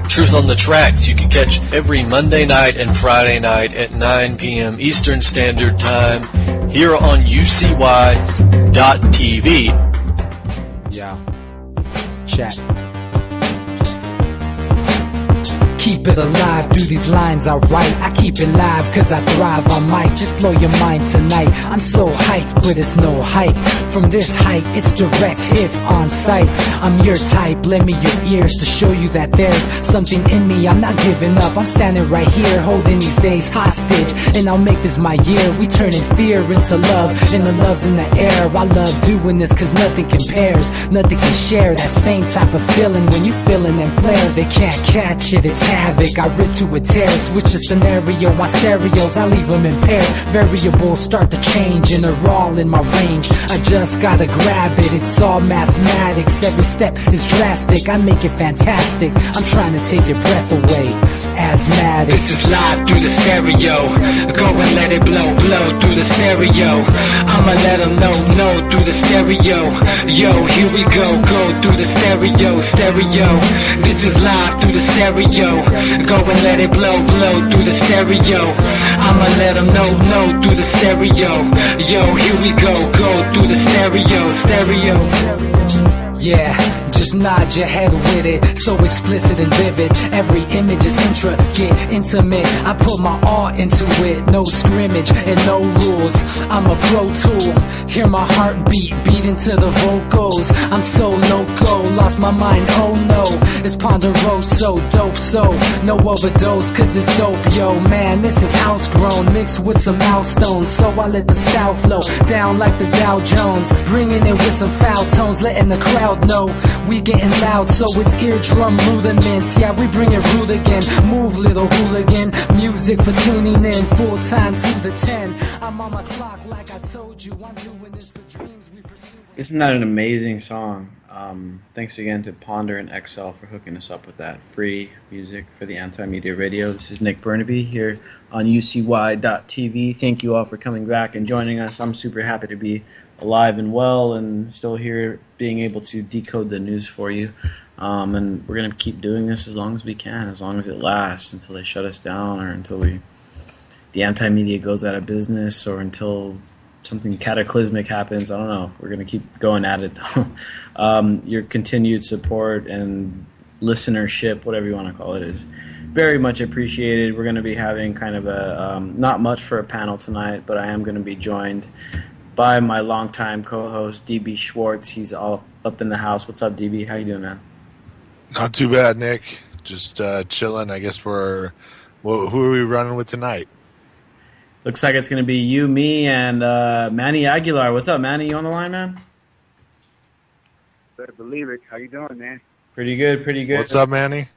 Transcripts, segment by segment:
Truth on the Tracks you can catch every Monday night and Friday night at 9 p.m. Eastern Standard Time here on UCY.TV. Yeah. Chat. Keep it alive, do these lines I write. I keep it live cause I thrive. I might just blow your mind tonight. I'm so hyped, but it's no hype. From this height, it's direct hits on sight. I'm your type, lend me your ears to show you that there's something in me. I'm not giving up, I'm standing right here, holding these days hostage. And I'll make this my year. We turning fear into love, and the love's in the air. I love doing this cause nothing compares. Nothing can share that same type of feeling when you feeling them flares. They can't catch it, it's havoc. I rip to a tear, switch a scenario on stereos, I leave them impaired. Variables start to change and they're all in my range. I just gotta grab it, it's all mathematics. Every step is drastic, I make it fantastic. I'm trying to take your breath away. Asthmatic. This is live through the stereo. Go and let it blow, blow through the stereo. I'ma let them know through the stereo. Yo, here we go through the stereo, stereo. This is live through the stereo. Go and let it blow, blow through the stereo. I'ma let them know through the stereo. Yo, here we go through the stereo, stereo. Yeah, just nod your head with it, so explicit and vivid. Every image is intricate, intimate. I put my all into it, no scrimmage and no rules. I'm a pro tool, hear my heartbeat, beat into the vocals. I'm so loco, lost my mind, oh no. It's ponderoso, dope, so no overdose, cause it's dope, yo. Man, this is house grown, mixed with some milestones. So I let the style flow down like the Dow Jones, bringing it with some foul tones, letting the crowd know we getting loud, so it's eardrum rudiments. Yeah, we bring it rude again. Move, little hooligan. Music for tuning in, full time to the 10. I'm on my clock like I told you. I'm doing this for dreams we pursue. Isn't that an amazing song? Thanks again to Ponder and XL for hooking us up with that free music for the Anti-Media Radio. This is Nick Bernabe here on UCY.TV. Thank you all for coming back and joining us. I'm super happy to be alive and well and still here being able to decode the news for you. And we're going to keep doing this as long as we can, as long as it lasts, until they shut us down or until the anti-media goes out of business or until something cataclysmic happens. I don't know. We're going to keep going at it, though. Your continued support and listenership, whatever you want to call it, is very much appreciated. We're going to be having kind of a, not much for a panel tonight, but I am going to be joined by my longtime co-host, DB Schwartz. He's all up in the house. What's up, DB? How you doing, man? Not too bad, Nick. Just chilling. I guess who are we running with tonight? Looks like it's going to be you, me, and Manny Aguilar. What's up, Manny? You on the line, man? Better believe it. How you doing, man? Pretty good, pretty good. What's up, Manny?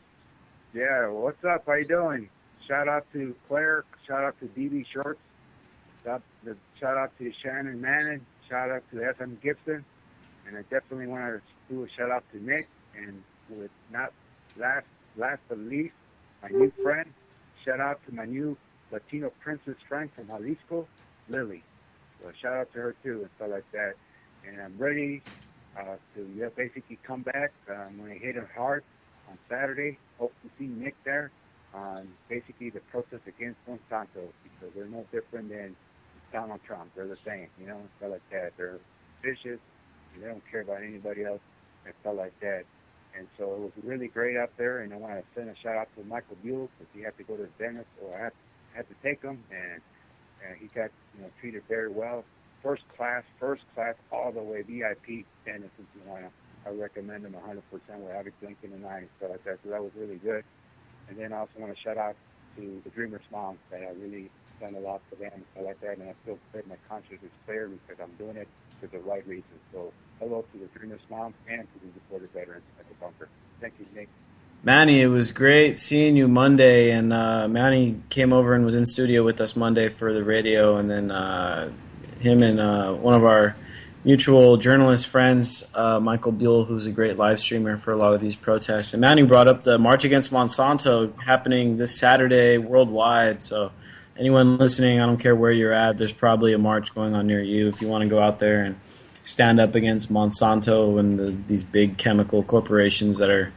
Yeah, what's up? How you doing? Shout out to Claire. Shout out to DB Schwartz. Shout out to Shannon Manning. Shout out to FM Gibson. And I definitely want to do a shout out to Nick. And with not last but least, my new friend. Shout out to my new Latino princess friend from Jalisco, Lily. So shout out to her too and stuff like that. And I'm ready to basically come back. I'm going to hit it hard on Saturday. Hope to see Nick there on basically the protest against Monsanto, because they're no different than Donald Trump. They're the same, you know, stuff like that. They're vicious, and they don't care about anybody else and stuff like that. And so it was really great out there, and I want to send a shout out to Michael Buell, because he had to go to the dentist, so I had to take him, and he got treated very well. First class, all the way VIP dentist, if you want to. I recommend him 100% with Abbott Lincoln and I and stuff like that. So that was really good. And then I also want to shout out to the Dreamers Mom, that I really done a lot for them and stuff like that, and I feel that my conscience is clear because I'm doing it for the right reasons. So hello to the Dreamers Mom and to the deported veterans at the bunker. Thank you, Nick. Manny, it was great seeing you Monday, and Manny came over and was in studio with us Monday for the radio, and then him and one of our mutual journalist friends, Michael Buell, who's a great live streamer for a lot of these protests. And Manny brought up the March Against Monsanto happening this Saturday worldwide, so anyone listening, I don't care where you're at, there's probably a march going on near you if you want to go out there and stand up against Monsanto and these big chemical corporations that are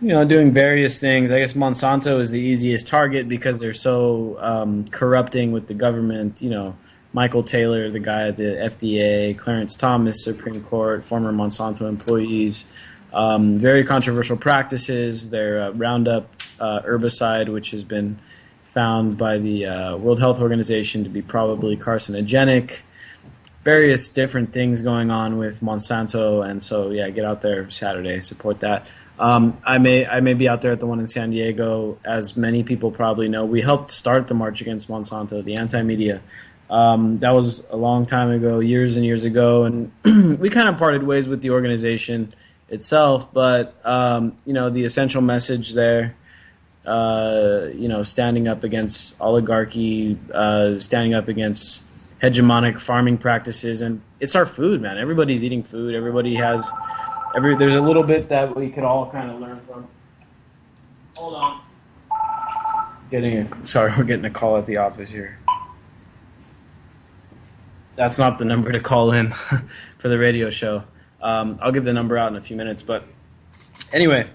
doing various things. I guess Monsanto is the easiest target because they're so corrupting with the government. Michael Taylor, the guy at the FDA, Clarence Thomas, Supreme Court, former Monsanto employees. Very controversial practices. Their Roundup herbicide, which has been found by the World Health Organization to be probably carcinogenic. Various different things going on with Monsanto, and so yeah, get out there Saturday, support that. I may be out there at the one in San Diego. As many people probably know, we helped start the March Against Monsanto, the anti-media. That was a long time ago, years and years ago, and we kind of parted ways with the organization itself. But the essential message there, standing up against oligarchy, standing up against hegemonic farming practices, and it's our food, man. Everybody's eating food. Everybody has there's a little bit that we could all kind of learn from. Hold on. We're getting a call at the office here. That's not the number to call in for the radio show. I'll give the number out in a few minutes, but anyway,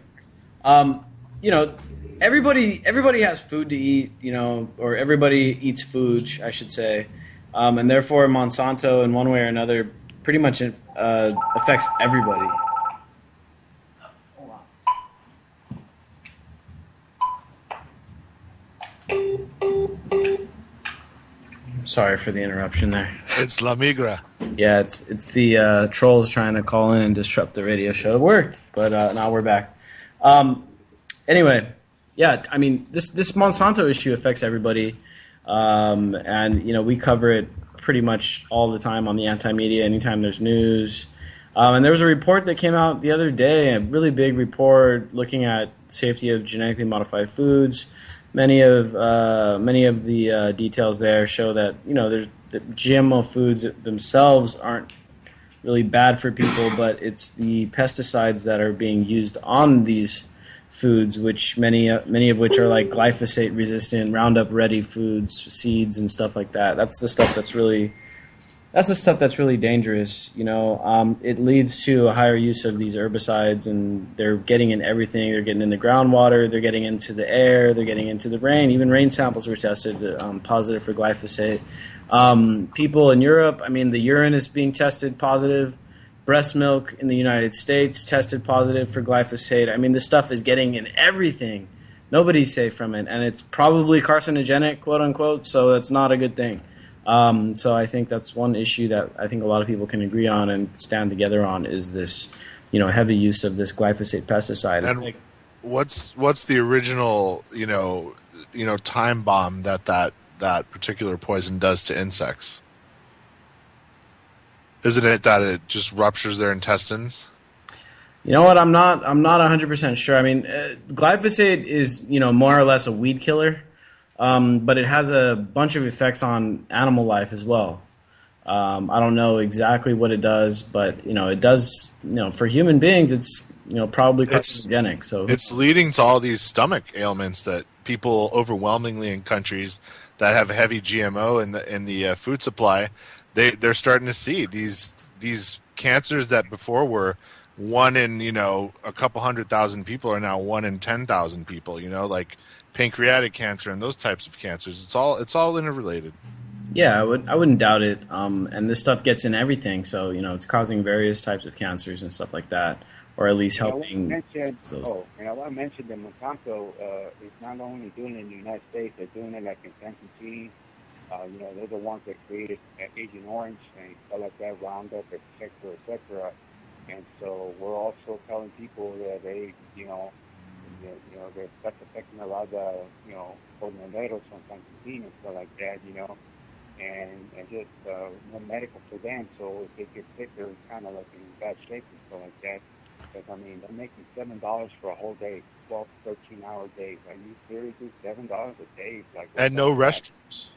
everybody has food to eat, or everybody eats food, I should say. And therefore, Monsanto, in one way or another, pretty much affects everybody. Hold on. Sorry for the interruption there. It's La Migra. Yeah, it's the trolls trying to call in and disrupt the radio show. It worked, but now we're back. Anyway, yeah, I mean, this Monsanto issue affects everybody. And we cover it pretty much all the time on the anti-media anytime there's news. And there was a report that came out the other day, a really big report looking at safety of genetically modified foods. Many of the details there show that the GMO foods themselves aren't really bad for people, but it's the pesticides that are being used on these foods, which many of which are like glyphosate resistant, Roundup ready foods, seeds and stuff like that. That's the stuff that's really dangerous. It leads to a higher use of these herbicides, and they're getting in everything. They're getting in the groundwater, they're getting into the air, they're getting into the rain. Even rain samples were tested positive for glyphosate. People in Europe, the urine is being tested positive. Breast milk in the United States tested positive for glyphosate. This stuff is getting in everything. Nobody's safe from it, and it's probably carcinogenic, quote unquote. So that's not a good thing. So I think that's one issue that I think a lot of people can agree on and stand together on is this, heavy use of this glyphosate pesticide. It's And what's the original, time bomb that particular poison does to insects? Isn't it that it just ruptures their intestines? You know what? I'm not 100% sure. Glyphosate is, more or less a weed killer, but it has a bunch of effects on animal life as well. I don't know exactly what it does, but it does. For human beings, it's probably carcinogenic. So it's leading to all these stomach ailments that people overwhelmingly in countries that have heavy GMO in the food supply. They're starting to see these cancers that before were one in a couple 100,000 people are now 1 in 10,000 people. Like pancreatic cancer and those types of cancers. It's all interrelated. Yeah, I wouldn't doubt it. And this stuff gets in everything, so it's causing various types of cancers and stuff like that, or at least helping. I want to mention that Monsanto is not only doing it in the United States; they're doing it like in Argentina. They're the ones that created Agent Orange and stuff like that, Roundup, et cetera. And so we're also telling people that that's affecting a lot of the, jornaleros from Argentina and stuff like that, and just no medical for them. So if they get sick, they're kind of like in bad shape and stuff like that. Because, they're making $7 for a whole day, 12, 13-hour days. Are you serious? $7 a day? And no restrooms.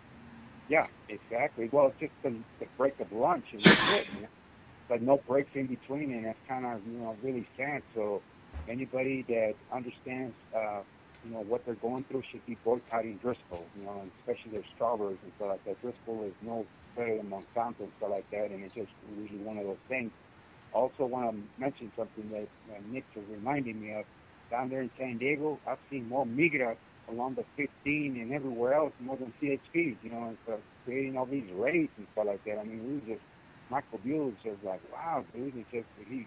Yeah, exactly. Well, it's just the break of lunch and that's it. But no breaks in between, and that's kind of really sad. So anybody that understands what they're going through should be boycotting Driscoll. And especially their strawberries and stuff like that. Driscoll is no better than Monsanto and stuff like that, and it's just really one of those things. Also want to mention something that Nick was reminding me of. down there in San Diego, I've seen more migras along the 15 and everywhere else more than CHPs, you know, and so creating all these raids and stuff like that. I mean, we were just, Michael Buell was just like, wow, dude, it's just, he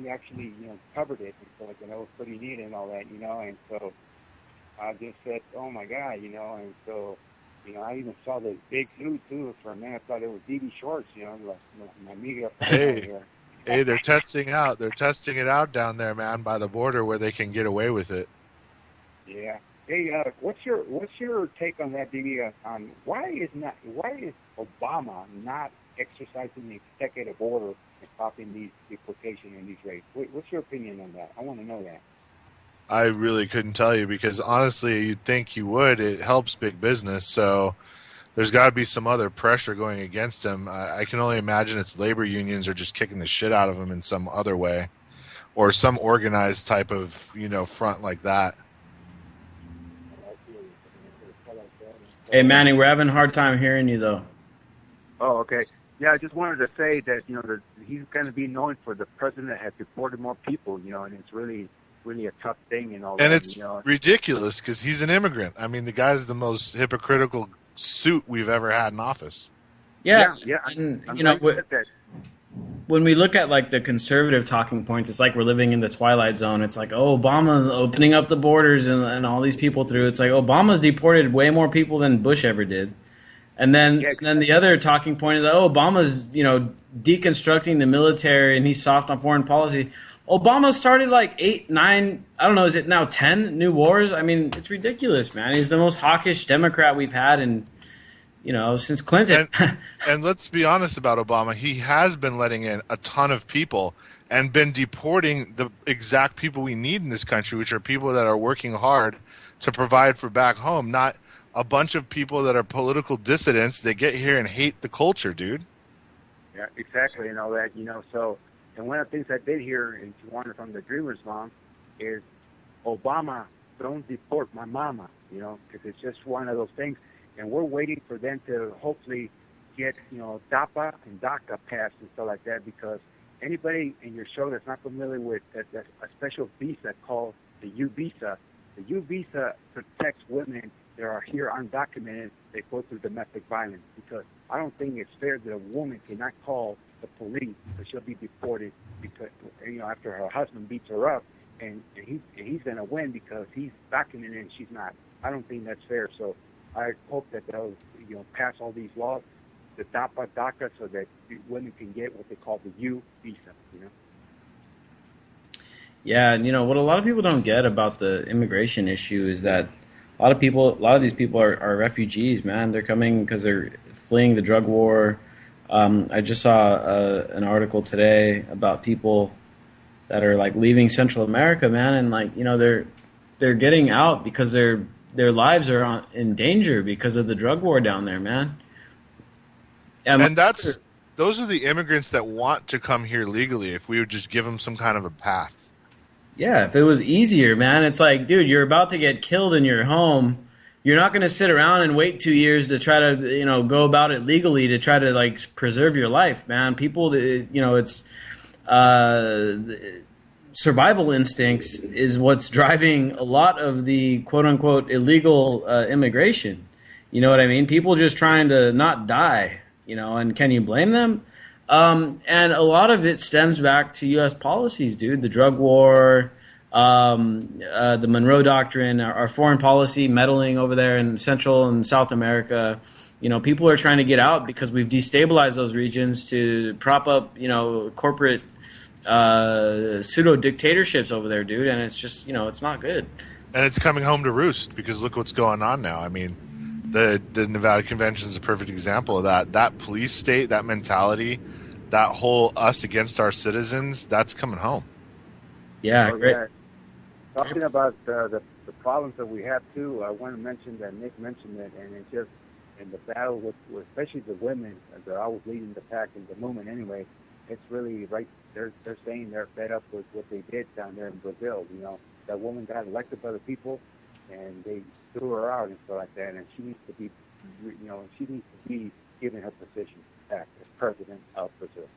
actually, you know, covered it and stuff like that. That was pretty neat and all that, you know, and so I just said, oh my God, you know, and so, you know, I even saw this big dude too. For a minute, I thought it was DB Schwartz, you know, like my media. Hey, they're testing out. They're testing it out down there, man, by the border where they can get away with it. Yeah. Hey, what's your take on that, DB? On why is Obama not exercising the executive order and stopping these deportation and these raids? What's your opinion on that? I want to know that. I really couldn't tell you because honestly, you'd think you would. It helps big business, so there's got to be some other pressure going against him. I can only imagine it's labor unions are just kicking the shit out of him in some other way, or some organized type of, you know, front like that. Hey, Manny, we're having a hard time hearing you, though. Oh, okay. Yeah, I just wanted to say that, you know, that he's going to be known for the president that has deported more people, you know, and it's really a tough thing and all that. And it's you know? ridiculous because he's an immigrant. I mean, the guy's the most hypocritical suit we've ever had in office. Yeah. And, you know, when we look at like the conservative talking points, it's like we're living in the twilight zone. It's like, oh, Obama's opening up the borders and all these people through. It's like Obama's deported way more people than Bush ever did. And then the other talking point is that, oh, Obama's, you know, deconstructing the military and he's soft on foreign policy. Obama started like 8, 9, I don't know, is it now 10 new wars? I mean, it's ridiculous, man. He's the most hawkish Democrat we've had in, you know, since Clinton. And let's be honest about Obama. He has been letting in a ton of people and been deporting the exact people we need in this country, which are people that are working hard to provide for back home, not a bunch of people that are political dissidents that get here and hate the culture, dude. Yeah, exactly, and all that, you know, so... And one of the things I did hear in Tijuana from the Dreamers mom is Obama, don't deport my mama, you know, because it's just one of those things. And we're waiting for them to hopefully get, you know, DAPA and DACA passed and stuff like that, because anybody in your show that's not familiar with a special visa called the U visa, the U visa protects women that are here undocumented that go through domestic violence, because I don't think it's fair that a woman cannot call the police, but she'll be deported because, you know, after her husband beats her up, and he's going to win because he's documented and she's not. I don't think that's fair. So I hope that they'll, you know, pass all these laws, the DAPA, DACA, so that women can get what they call the U visa, you know. Yeah, and you know what a lot of people don't get about the immigration issue is that a lot of these people are refugees, man. They're coming because they're fleeing the drug war. I just saw an article today about people that are like leaving Central America, man, and like, you know, they're getting out because their lives are in danger because of the drug war down there, man. And those are the immigrants that want to come here legally. If we would just give them some kind of a path. Yeah, if it was easier, man. It's like, dude, you're about to get killed in your home. You're not going to sit around and wait 2 years to try to, you know, go about it legally to try to, like, preserve your life, man. People, you know, it's survival instincts is what's driving a lot of the quote-unquote illegal immigration. You know what I mean? People just trying to not die, you know, and can you blame them? And a lot of it stems back to U.S. policies, dude. The drug war, the Monroe Doctrine, our foreign policy meddling over there in Central and South America. You know, people are trying to get out because we've destabilized those regions to prop up, you know, corporate pseudo-dictatorships over there, dude. And it's just, you know, it's not good. And it's coming home to roost because look what's going on now. I mean, the Nevada Convention is a perfect example of that. That police state, that mentality, that whole us against our citizens, that's coming home. Yeah, great. Yeah. Talking about the problems that we have too, I want to mention that Nick mentioned it, and it's just in the battle with especially the women that are always leading the pack in the movement anyway. It's really right. They're saying they're fed up with what they did down there in Brazil. You know, that woman got elected by the people, and they threw her out and stuff like that. And she needs to be, you know, given her position back as president of Brazil.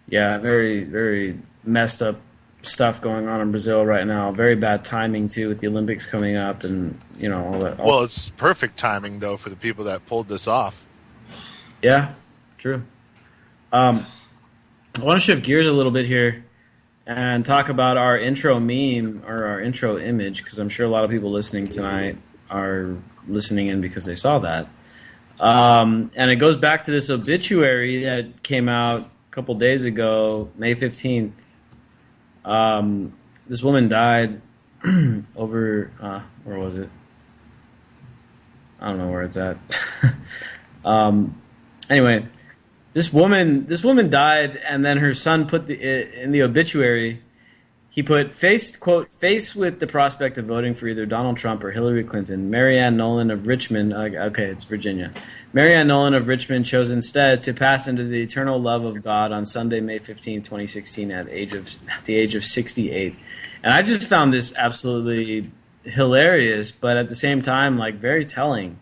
Yeah, very, very messed up stuff going on in Brazil right now. Very bad timing too, with the Olympics coming up, and all that. Well, it's perfect timing though for the people that pulled this off. Yeah, true. I want to shift gears a little bit here and talk about our intro meme or our intro image, because I'm sure a lot of people listening tonight are listening in because they saw that. And it goes back to this obituary that came out a couple days ago, May 15th. This woman died over, where was it? I don't know where it's at. Anyway, this woman died, and then her son put in the obituary, he put face with the prospect of voting for either Donald Trump or Hillary Clinton. Marianne Nolan of Richmond, okay, it's Virginia. Marianne Nolan of Richmond chose instead to pass into the eternal love of God on Sunday, May 15, 2016, at the age of 68. And I just found this absolutely hilarious, but at the same time, like, very telling.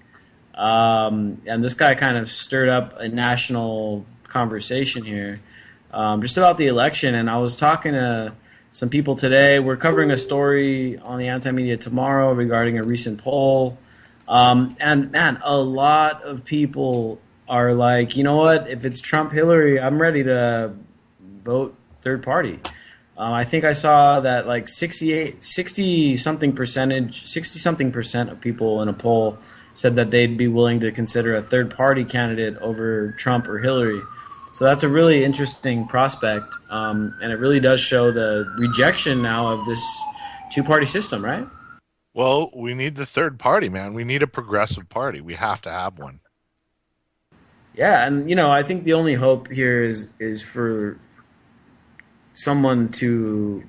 And this guy kind of stirred up a national conversation here, just about the election. And I was talking to some people today. We're covering a story on the Anti-Media tomorrow regarding a recent poll. And man, a lot of people are like, you know what? If it's Trump, Hillary, I'm ready to vote third party. I think I saw that like 60 something percent of people in a poll said that they'd be willing to consider a third party candidate over Trump or Hillary. So that's a really interesting prospect, and it really does show the rejection now of this two-party system, right? Well, we need the third party, man. We need a progressive party. We have to have one. Yeah, and I think the only hope here is for someone to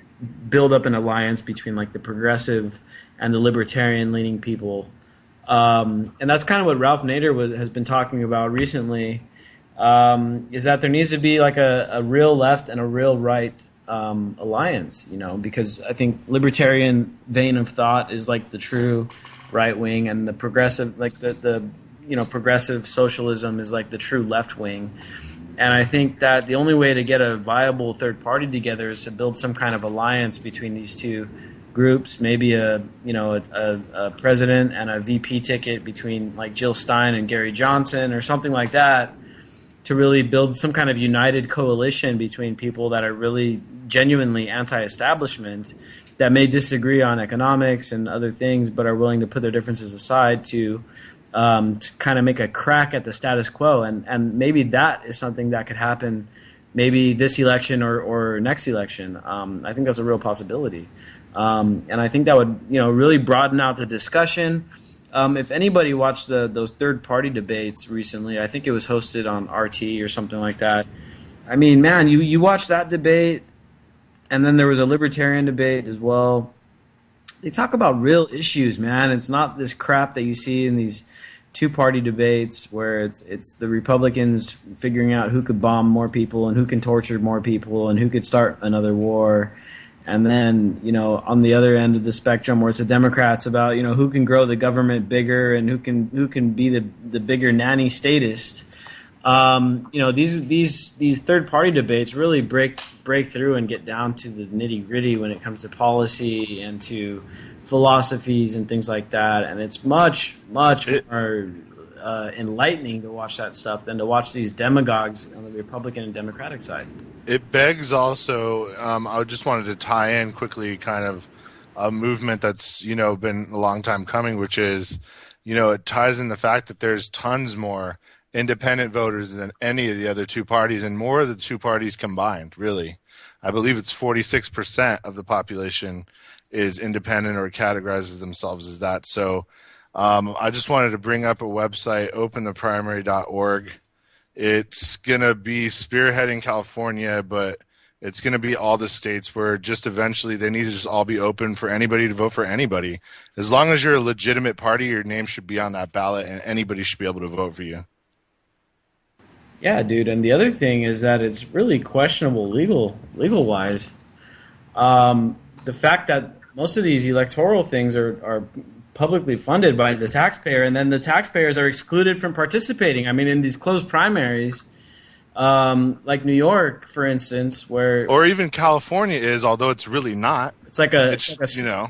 build up an alliance between like the progressive and the libertarian-leaning people, and that's kind of what Ralph Nader has been talking about recently. Is that there needs to be like a real left and a real right alliance, because I think libertarian vein of thought is like the true right wing, and the progressive, like the progressive socialism is like the true left wing. And I think that the only way to get a viable third party together is to build some kind of alliance between these two groups, maybe a president and a VP ticket between like Jill Stein and Gary Johnson or something like that, to really build some kind of united coalition between people that are really genuinely anti-establishment, that may disagree on economics and other things, but are willing to put their differences aside to kind of make a crack at the status quo. And maybe that is something that could happen maybe this election or next election. I think that's a real possibility. And I think that would really broaden out the discussion. If anybody watched those third-party debates recently, I think it was hosted on RT or something like that. I mean, man, you watch that debate, and then there was a libertarian debate as well. They talk about real issues, man. It's not this crap that you see in these two-party debates where it's the Republicans figuring out who could bomb more people and who can torture more people and who could start another war. And then, on the other end of the spectrum, where it's the Democrats about, who can grow the government bigger and who can be the bigger nanny statist. These third party debates really break through and get down to the nitty gritty when it comes to policy and to philosophies and things like that. And it's much more enlightening to watch that stuff than to watch these demagogues on the Republican and Democratic side. It begs also, I just wanted to tie in quickly kind of a movement that's, been a long time coming, which is, it ties in the fact that there's tons more independent voters than any of the other two parties, and more of the two parties combined, really. I believe it's 46% of the population is independent or categorizes themselves as that. So I just wanted to bring up a website, opentheprimary.org. It's going to be spearheading California, but it's going to be all the states where just eventually they need to just all be open for anybody to vote for anybody. As long as you're a legitimate party, your name should be on that ballot and anybody should be able to vote for you. Yeah, dude. And the other thing is that it's really questionable legal-wise. The fact that most of these electoral things are publicly funded by the taxpayer, and then the taxpayers are excluded from participating. I mean, in these closed primaries, Like New York, for instance, where Or even California is, although it's really not. it's like a It's, you know,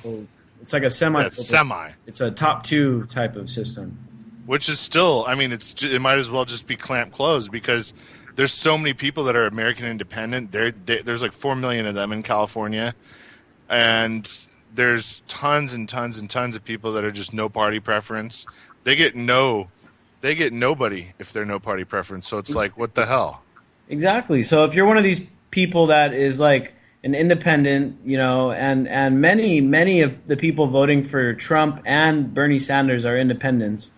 it's like a semi. it's semi. It's a top two type of system. Which is still, I mean, it might as well just be clamped closed because there's so many people that are American independent. There's like 4 million of them in California, and there's tons and tons and tons of people that are just no party preference. They get nobody if they're no party preference. So it's like, what the hell? Exactly. So if you're one of these people that is like an independent, you know, and many of the people voting for Trump and Bernie Sanders are independents.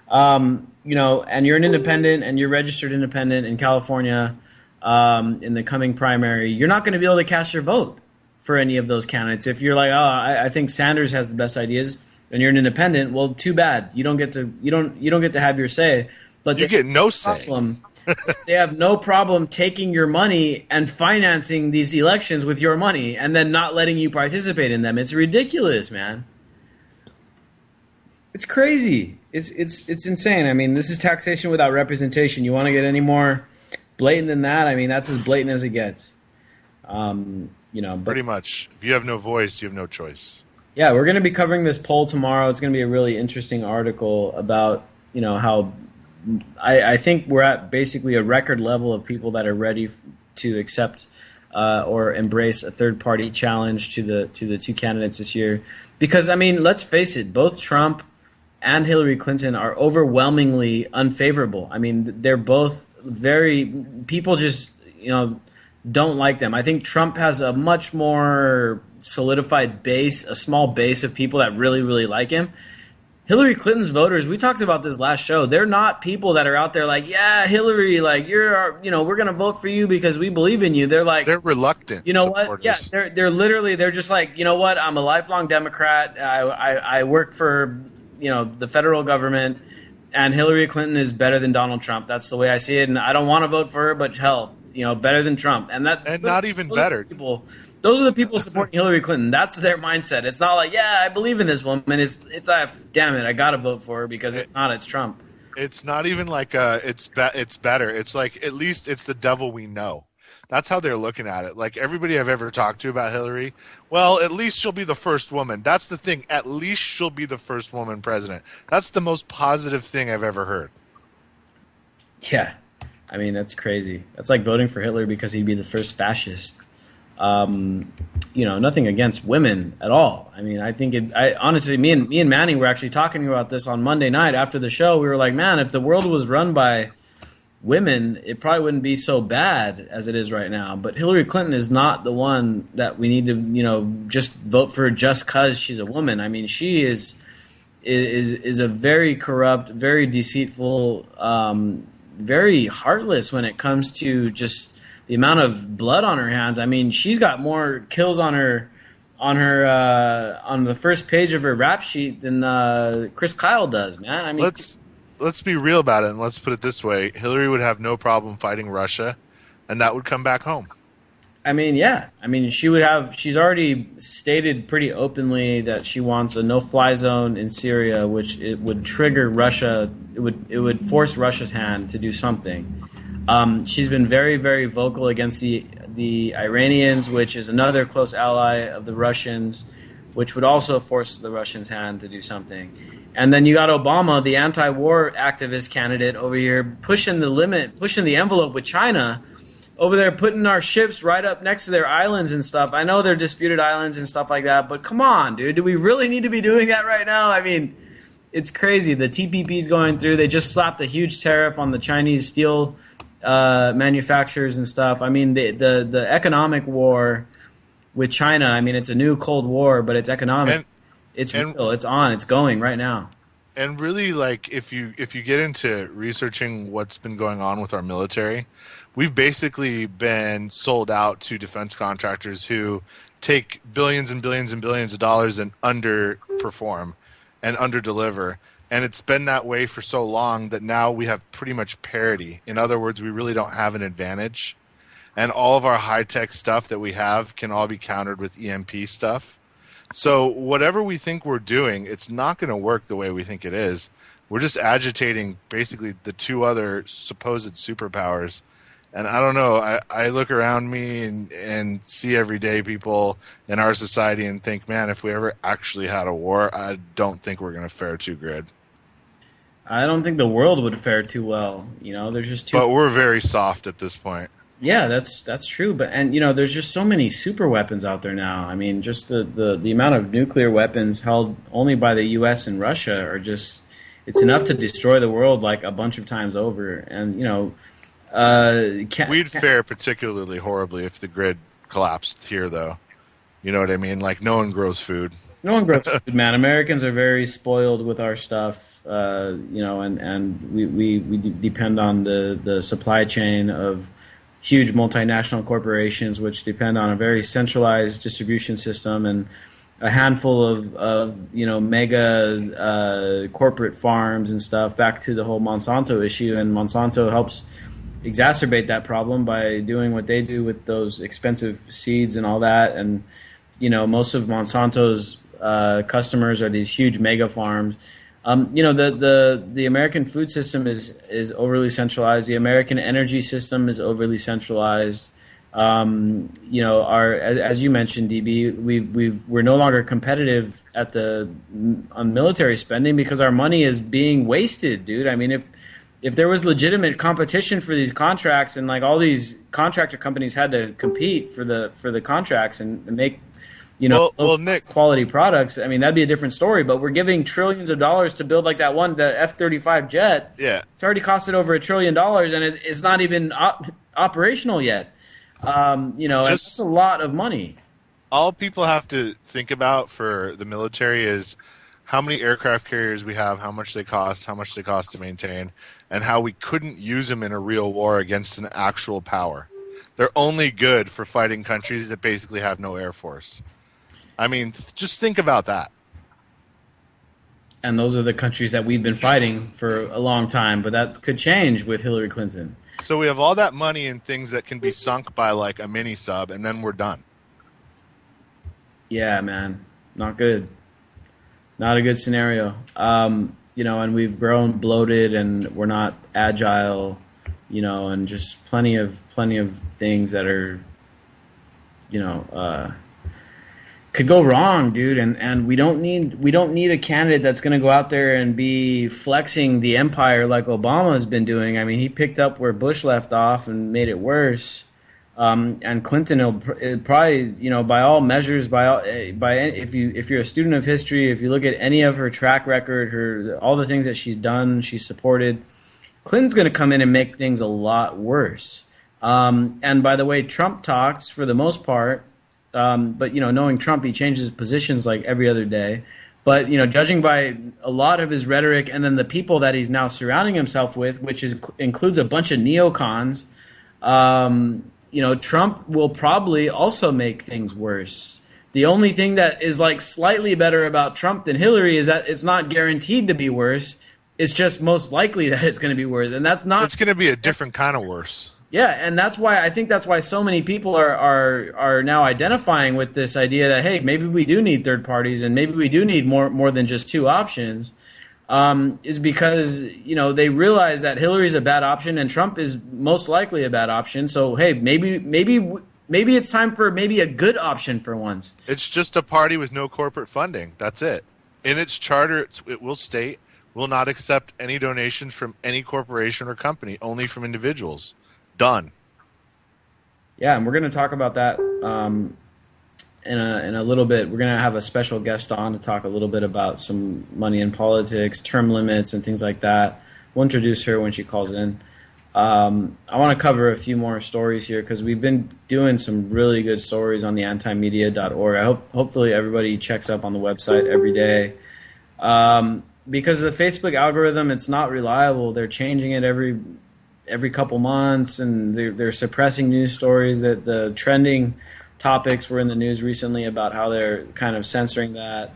You know, and you're an independent and you're registered independent in California in the coming primary, you're not going to be able to cast your vote for any of those candidates. If you're like, oh, I think Sanders has the best ideas, and you're an independent, well, too bad. You don't get to have your say. But you get no say. They have no problem taking your money and financing these elections with your money, and then not letting you participate in them. It's ridiculous, man. It's crazy. It's insane. I mean, this is taxation without representation. You want to get any more blatant than that? I mean, that's as blatant as it gets. You know, pretty much. If you have no voice, you have no choice. Yeah, we're going to be covering this poll tomorrow. It's going to be a really interesting article about, you know, how I think we're at basically a record level of people that are ready to accept or embrace a third-party challenge to the two candidates this year. Because, I mean, let's face it, both Trump and Hillary Clinton are overwhelmingly unfavorable. I mean, they're both people just, you know, don't like them. I think Trump has a much more solidified base, a small base of people that really, really like him. Hillary Clinton's voters, we talked about this last show, they're not people that are out there like, yeah, Hillary, like, we're going to vote for you because we believe in you. They're like, they're reluctant. You know supporters. what? Yeah, they're just like, you know what? I'm a lifelong Democrat. I work for, you know, the federal government, and Hillary Clinton is better than Donald Trump. That's the way I see it, and I don't want to vote for her, but hell, you know, better than Trump. And not even better. Those are the people supporting Hillary Clinton. That's their mindset. It's not like, yeah, I believe in this woman. It's damn it, I got to vote for her because if not, it's Trump. It's not even like it's better. It's like, at least it's the devil we know. That's how they're looking at it. Like, everybody I've ever talked to about Hillary, well, at least she'll be the first woman. That's the thing. At least she'll be the first woman president. That's the most positive thing I've ever heard. Yeah. I mean, that's crazy. That's like voting for Hitler because he'd be the first fascist. You know, nothing against women at all. I mean, I think honestly, me and Manny were actually talking about this on Monday night after the show. We were like, man, if the world was run by women, it probably wouldn't be so bad as it is right now. But Hillary Clinton is not the one that we need to, you know, just vote for just because she's a woman. I mean, she is a very corrupt, very deceitful, very heartless when it comes to just the amount of blood on her hands. I mean, she's got more kills on the first page of her rap sheet than Chris Kyle does, man. I mean, let's be real about it, and let's put it this way: Hillary would have no problem fighting Russia, and that would come back home. I mean, yeah. I mean, she's already stated pretty openly that she wants a no-fly zone in Syria, which it would trigger Russia. It would force Russia's hand to do something. She's been very, very vocal against the Iranians, which is another close ally of the Russians, which would also force the Russians' hand to do something. And then you got Obama, the anti-war activist candidate over here, pushing the envelope with China, over there putting our ships right up next to their islands and stuff. I know they're disputed islands and stuff like that, but come on, dude. Do we really need to be doing that right now? I mean, it's crazy. The TPP's going through. They just slapped a huge tariff on the Chinese steel manufacturers and stuff. I mean, the economic war with China, I mean, it's a new Cold War, but it's economic. It's real. It's on. It's going right now. And really, like, if you get into researching what's been going on with our military, we've basically been sold out to defense contractors who take billions and billions and billions of dollars and underperform and underdeliver. And it's been that way for so long that now we have pretty much parity. In other words, we really don't have an advantage. And all of our high-tech stuff that we have can all be countered with EMP stuff. So whatever we think we're doing, it's not going to work the way we think it is. We're just agitating basically the two other supposed superpowers. And I don't know. I look around me and see everyday people in our society and think, man, if we ever actually had a war, I don't think we're going to fare too good. I don't think the world would fare too well. There's just too. But we're very soft at this point. Yeah, that's true. But there's just so many super weapons out there now. I mean, just the amount of nuclear weapons held only by the U.S. and Russia are just, it's enough to destroy the world like a bunch of times over. And we'd fare particularly horribly if the grid collapsed here, though. You know what I mean? Like, no one grows food. No one grows food, man. Americans are very spoiled with our stuff, and we depend on the supply chain of huge multinational corporations, which depend on a very centralized distribution system and a handful of mega corporate farms and stuff. Back to the whole Monsanto issue, and Monsanto helps exacerbate that problem by doing what they do with those expensive seeds and all that. And most of Monsanto's customers are these huge mega farms. The American food system is overly centralized. The American energy system is overly centralized. As you mentioned, DB, we're no longer competitive on military spending because our money is being wasted, dude. I mean, if there was legitimate competition for these contracts and like all these contractor companies had to compete for the contracts and make Nick, quality products, I mean, that'd be a different story. But we're giving trillions of dollars to build like the F-35 jet. Yeah, it's already costed over $1 trillion, and it's not even operational yet. It's a lot of money. All people have to think about for the military is how many aircraft carriers we have, how much they cost to maintain, and how we couldn't use them in a real war against an actual power. They're only good for fighting countries that basically have no air force. I mean, just think about that. And those are the countries that we've been fighting for a long time, but that could change with Hillary Clinton. So we have all that money in things that can be sunk by like a mini sub, and then we're done. Yeah, man. Not good. Not a good scenario. And we've grown bloated, and we're not agile, and just plenty of things that are, could go wrong, dude. And we don't need a candidate that's going to go out there and be flexing the empire like Obama's been doing. I mean, he picked up where Bush left off and made it worse. And Clinton will probably, by all measures, if you're a student of history, if you look at any of her track record, all the things that she's done, she's supported, Clinton's going to come in and make things a lot worse. And by the way, Trump talks for the most part. But knowing Trump, he changes positions like every other day. But judging by a lot of his rhetoric and then the people that he's now surrounding himself with, which includes a bunch of neocons, Trump will probably also make things worse. The only thing that is like slightly better about Trump than Hillary is that it's not guaranteed to be worse. It's just most likely that it's going to be worse, and that's not. It's going to be a different kind of worse. Yeah, and that's why so many people are now identifying with this idea that, hey, maybe we do need third parties and maybe we do need more than just two options, is because they realize that Hillary's a bad option and Trump is most likely a bad option. So hey, maybe it's time for maybe a good option for once. It's just a party with no corporate funding. That's it. In its charter, it will state will not accept any donations from any corporation or company, only from individuals. Done. Yeah, and we're going to talk about that in a little bit. We're going to have a special guest on to talk a little bit about some money in politics, term limits, and things like that. We'll introduce her when she calls in. I want to cover a few more stories here because we've been doing some really good stories on the antimedia.org. Hopefully everybody checks up on the website every day. Because of the Facebook algorithm, it's not reliable. They're changing it every couple months, and they're suppressing news stories. That the trending topics were in the news recently about how they're kind of censoring that.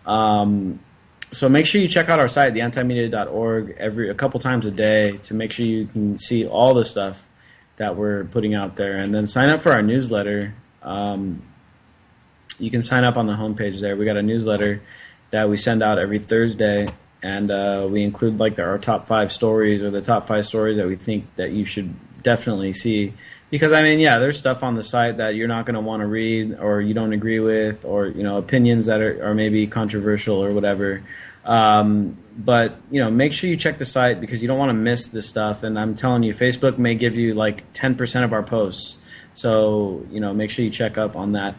So make sure you check out our site, theantimedia.org, a couple times a day to make sure you can see all the stuff that we're putting out there, and then sign up for our newsletter. You can sign up on the homepage there. We got a newsletter that we send out every Thursday. And we include like our top 5 stories or the top 5 stories that we think that you should definitely see. Because, I mean, yeah, there's stuff on the site that you're not going to want to read or you don't agree with, or, opinions that are maybe controversial or whatever. But, make sure you check the site because you don't want to miss this stuff. And I'm telling you, Facebook may give you like 10% of our posts. So, make sure you check up on that.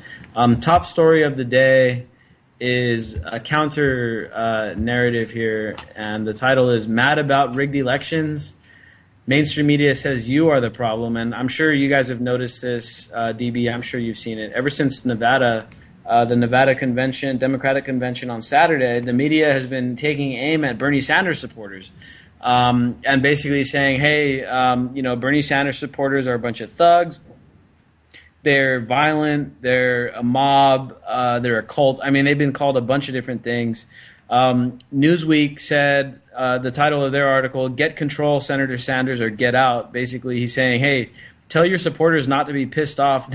Top story of the day is a counter narrative here. And the title is Mad About Rigged Elections. Mainstream media says you are the problem, and I'm sure you guys have noticed this, DB. I'm sure you've seen it. Ever since Nevada, the Nevada convention, Democratic convention on Saturday, the media has been taking aim at Bernie Sanders supporters and basically saying, hey, Bernie Sanders supporters are a bunch of thugs. They're violent. They're a mob. They're a cult. I mean, they've been called a bunch of different things. Newsweek said the title of their article, Get Control, Senator Sanders, or Get Out. Basically, he's saying, hey, tell your supporters not to be pissed off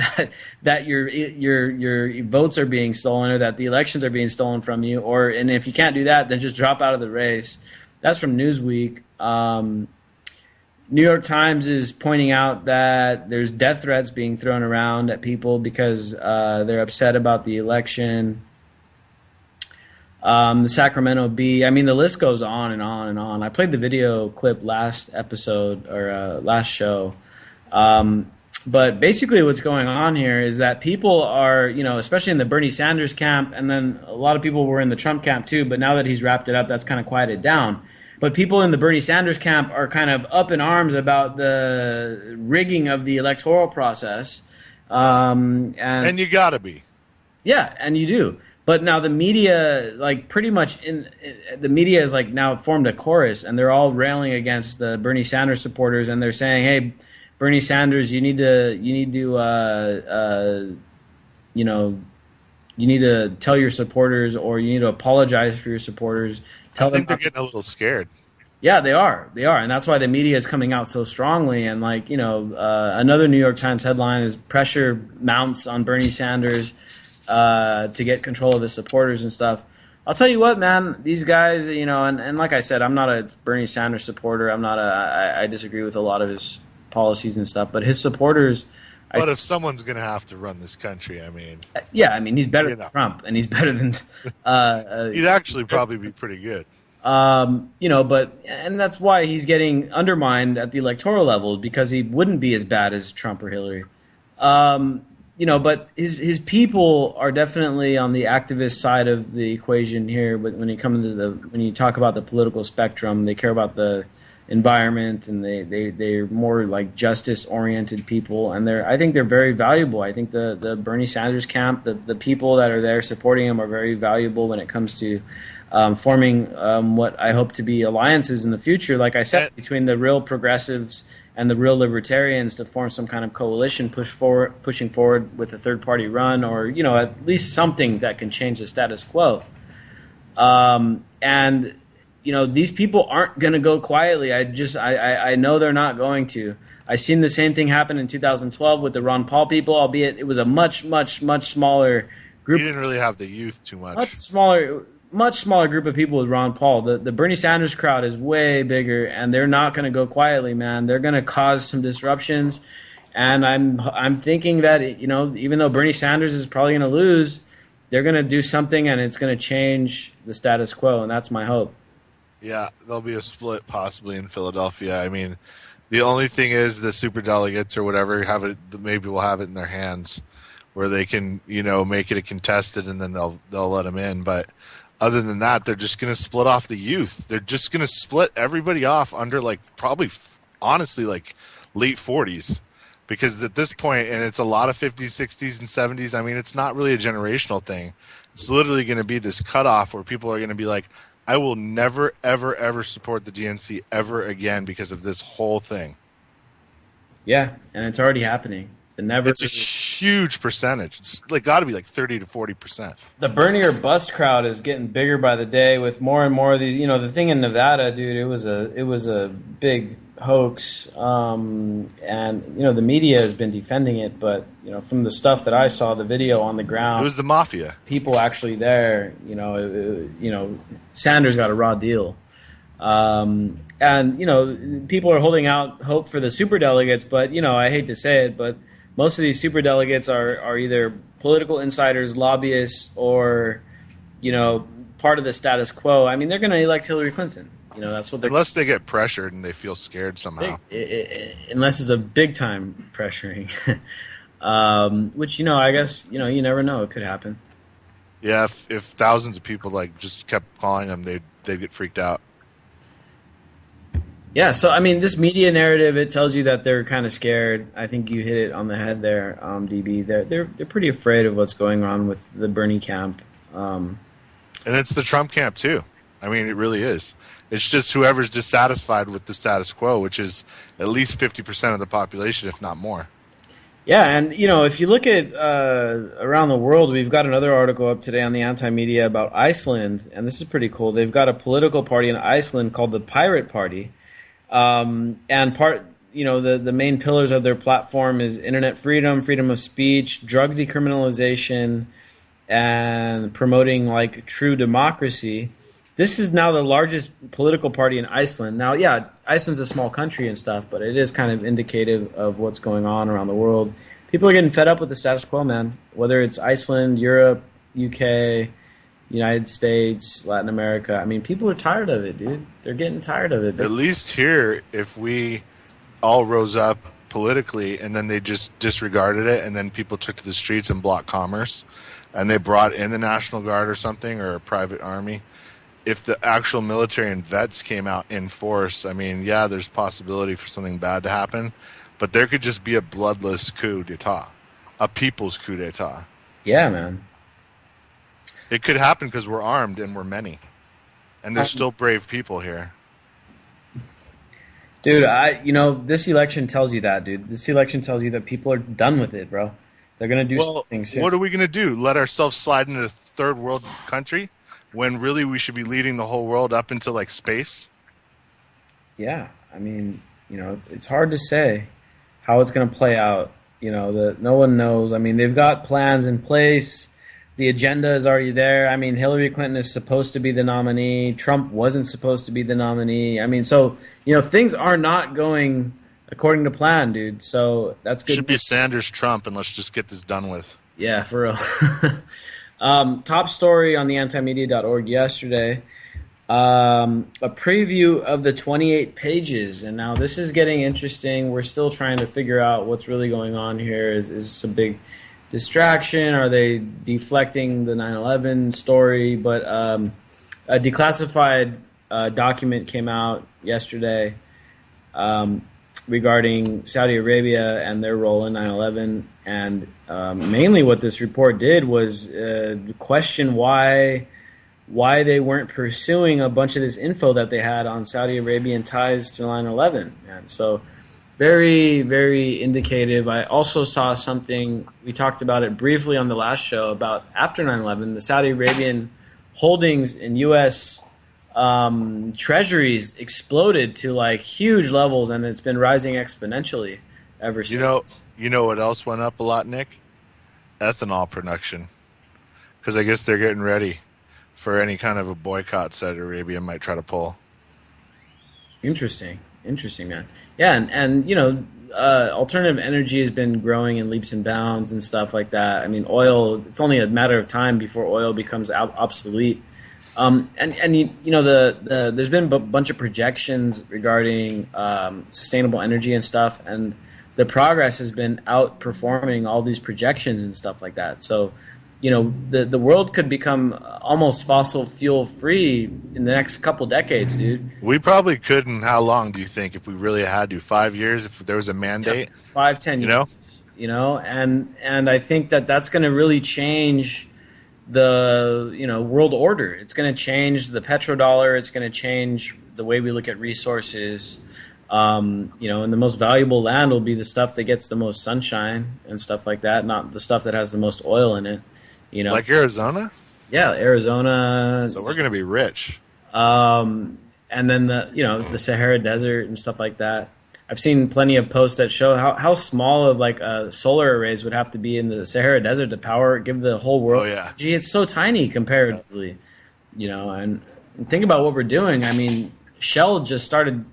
that your votes are being stolen or that the elections are being stolen from you. And if you can't do that, then just drop out of the race. That's from Newsweek. New York Times is pointing out that there's death threats being thrown around at people because they're upset about the election. The Sacramento Bee. I mean, the list goes on and on and on. I played the video clip last episode or last show. But basically what's going on here is that people are, especially in the Bernie Sanders camp, and then a lot of people were in the Trump camp too, but now that he's wrapped it up, that's kind of quieted down. But people in the Bernie Sanders camp are kind of up in arms about the rigging of the electoral process. And you gotta be. Yeah, and you do. But now the media, like pretty much the media is like now formed a chorus, and they're all railing against the Bernie Sanders supporters, and they're saying, "Hey, Bernie Sanders, you need to tell your supporters, or you need to apologize for your supporters." I think they're getting a little scared. Yeah, they are, and that's why the media is coming out so strongly. And another New York Times headline is "Pressure Mounts on Bernie Sanders." To get control of his supporters and stuff. I'll tell you what, man, these guys, and like I said, I'm not a Bernie Sanders supporter. I disagree with a lot of his policies and stuff, but his supporters. But if someone's going to have to run this country, I mean. Yeah, I mean, he's better than Trump, and he's better than. He'd actually probably be pretty good. And that's why he's getting undermined at the electoral level, because he wouldn't be as bad as Trump or Hillary. But his people are definitely on the activist side of the equation here. But when you talk about the political spectrum, they care about the environment, and they're more like justice oriented people, and I think they're very valuable. I think the Bernie Sanders camp, the people that are there supporting him, are very valuable when it comes to forming what I hope to be alliances in the future. Like I said, between the real progressives and the real libertarians, to form some kind of coalition, pushing forward with a third-party run, or at least something that can change the status quo. These people aren't going to go quietly. I know they're not going to. I seen the same thing happen in 2012 with the Ron Paul people, albeit it was a much, much, much smaller group. You didn't really have the youth too much. Much smaller group of people with Ron Paul. The Bernie Sanders crowd is way bigger, and they're not going to go quietly, man. They're going to cause some disruptions, and I'm thinking that even though Bernie Sanders is probably going to lose, they're going to do something, and it's going to change the status quo, and that's my hope. Yeah, there'll be a split possibly in Philadelphia. I mean, the only thing is the superdelegates or whatever maybe will have it in their hands, where they can make it a contested, and then they'll let them in, but. Other than that, they're just going to split off the youth. They're just going to split everybody off under probably honestly late 40s, because at this point, and it's a lot of 50s, 60s, and 70s. I mean, it's not really a generational thing. It's literally going to be this cutoff where people are going to be like, I will never, ever, ever support the DNC ever again because of this whole thing. Yeah, and it's already happening. It's a huge percentage. It's got to be 30 to 40%. The Bernie or bust crowd is getting bigger by the day, with more and more of these. The thing in Nevada, dude, it was a big hoax, and the media has been defending it. But from the stuff that I saw, the video on the ground, it was the mafia. People actually there. Sanders got a raw deal. And And people are holding out hope for the super delegates, but I hate to say it, but most of these super delegates are either political insiders, lobbyists, or part of the status quo. I mean, they're going to elect Hillary Clinton. That's what they're. Unless they get pressured and they feel scared somehow. Unless it's a big time pressuring, which I guess you never know. It could happen. Yeah, if thousands of people just kept calling them, they'd get freaked out. Yeah, so I mean, this media narrative, it tells you that they're kind of scared. I think you hit it on the head there, DB. They're pretty afraid of what's going on with the Bernie camp. And it's the Trump camp too. I mean, it really is. It's just whoever's dissatisfied with the status quo, which is at least 50% of the population, if not more. Yeah, and if you look at around the world, we've got another article up today on the anti-media about Iceland, and this is pretty cool. They've got a political party in Iceland called the Pirate Party. And the main pillars of their platform is internet freedom, freedom of speech, drug decriminalization, and promoting true democracy. This is now the largest political party in Iceland. Now, yeah, Iceland's a small country and stuff, but it is kind of indicative of what's going on around the world. People are getting fed up with the status quo, man. Whether it's Iceland, Europe, UK, United States, Latin America. I mean, people are tired of it, dude. They're getting tired of it. At least here, if we all rose up politically and then they just disregarded it and then people took to the streets and blocked commerce and they brought in the National Guard or something or a private army, if the actual military and vets came out in force, I mean, yeah, there's possibility for something bad to happen, but there could just be a bloodless coup d'etat, a people's coup d'etat. Yeah, man. It could happen because we're armed and we're many. And there's still brave people here. Dude, this election tells you that, dude. This election tells you that people are done with it, bro. They're going to do something soon. What are we going to do? Let ourselves slide into a third world country when really we should be leading the whole world up into space? Yeah. I mean, it's hard to say how it's going to play out. No one knows. I mean, they've got plans in place. The agenda is already there. I mean, Hillary Clinton is supposed to be the nominee. Trump wasn't supposed to be the nominee. I mean, so, things are not going according to plan, dude. So that's good. Should be Sanders Trump, and let's just get this done with. Yeah, for real. Top story on the antimedia.org yesterday. A preview of the 28 pages. And now this is getting interesting. We're still trying to figure out what's really going on here. Is this a big distraction? Are they deflecting the 9/11 story? But a declassified document came out yesterday regarding Saudi Arabia and their role in 9/11. And mainly what this report did was question why they weren't pursuing a bunch of this info that they had on Saudi Arabian ties to 9/11. And so very, very indicative. I also saw something, we talked about it briefly on the last show, about after 9/11, the Saudi Arabian holdings in U.S. Treasuries exploded to huge levels, and it's been rising exponentially ever since. You know what else went up a lot, Nick? Ethanol production. Because I guess they're getting ready for any kind of a boycott Saudi Arabia might try to pull. Interesting, man. Yeah, and alternative energy has been growing in leaps and bounds and stuff like that. I mean, oil, it's only a matter of time before oil becomes obsolete. There's been a bunch of projections regarding sustainable energy and stuff, and the progress has been outperforming all these projections and stuff like that. So, the world could become almost fossil fuel free in the next couple decades, dude. We probably could. In how long do you think, if we really had to? 5 years, if there was a mandate? 5-10 years. And I think that's going to really change the world order. It's going to change the petrodollar. It's going to change the way we look at resources. And the most valuable land will be the stuff that gets the most sunshine and stuff like that, not the stuff that has the most oil in it. Like Arizona? Yeah, Arizona. So we're going to be rich. And then the Sahara Desert and stuff like that. I've seen plenty of posts that show how small of solar arrays would have to be in the Sahara Desert to give the whole world. Oh, yeah. Gee, it's so tiny comparatively, and think about what we're doing. I mean, Shell just started